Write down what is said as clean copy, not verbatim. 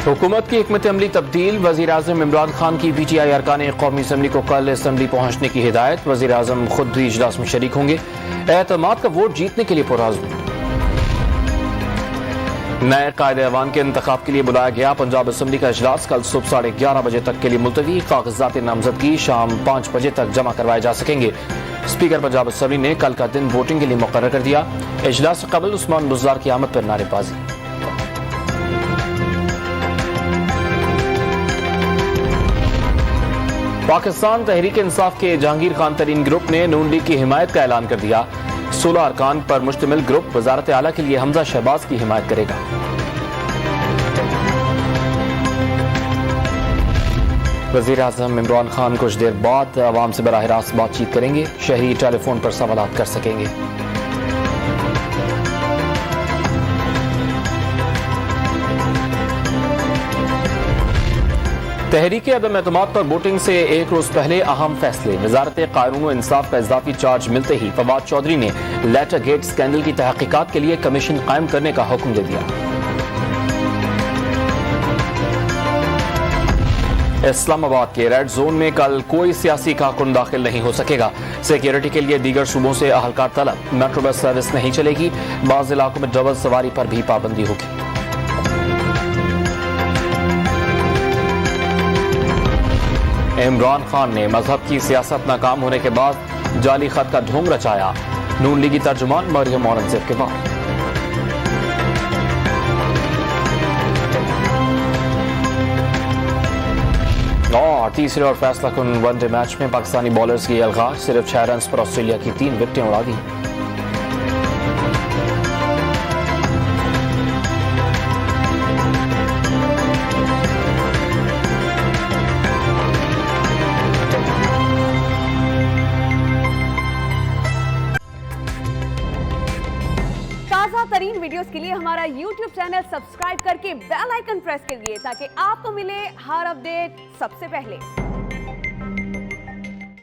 हुकूमत की हिकमत अमली तब्दील। वज़ीर आज़म इमरान खान की PTI अरकान कौमी असम्बली को कल असम्बली पहुंचने की हिदायत। वज़ीर आज़म खुद भी इजलास में शरीक होंगे। एतमाद का वोट जीतने के लिए पुरआज़म। नए कायदे अवान के इंतखाब के लिए बुलाया गया पंजाब असम्बली का इजलास कल सुबह 11:30 बजे तक के लिए मुलतवी। कागजात नामजदगी शाम 5 बजे तक जमा करवाए जा सकेंगे। स्पीकर पंजाब असम्बली ने कल का दिन वोटिंग के लिए मुकर्रर कर दिया। इजलास से कबल उस्मान बुज़दार की आमद पर नारेबाजी। पाकिस्तान तहरीक इंसाफ के जहांगीर खान तरीन ग्रुप ने नून लीग की हिमायत का ऐलान कर दिया। 16 अरकान पर मुश्तमिल ग्रुप वजारत आला के लिए हमजा शहबाज की हिमायत करेगा। वज़ीर आज़म इमरान खान कुछ देर बाद अवाम से बराह रास्त बातचीत करेंगे। शहरी टेलीफोन पर सवालात कर सकेंगे। तहरीक अदम एतमाद पर वोटिंग से एक रोज पहले अहम फैसले। वजारत कानून व इंसाफ का इजाफी चार्ज मिलते ही फवाद चौधरी ने लेटर गेट स्कैंडल की तहकीकात के लिए कमीशन कायम करने का हुक्म दे दिया। इस्लामाबाद के रेड जोन में कल कोई सियासी कारकुन दाखिल नहीं हो सकेगा। सिक्योरिटी के लिए दीगर सूबों से अहलकार तलब। मेट्रो बस सर्विस नहीं चलेगी। बाज़ इलाकों में डबल सवारी पर भी पाबंदी होगी। इमरान खान ने मजहब की सियासत नाकाम होने के बाद जाली खत का ढोंग रचाया। नून लीगी तर्जुमान मरियम औरंगजेब के बाद। और तीसरे और फैसला कुन वनडे मैच में पाकिस्तानी बॉलर्स की अलगाज। सिर्फ 6 रन पर ऑस्ट्रेलिया की 3 विकेटें उड़ा दी। ताज़ा तरीन वीडियोस के लिए हमारा YouTube चैनल सब्सक्राइब करके बेल आइकन प्रेस कीजिए ताकि आपको मिले हर अपडेट सबसे पहले।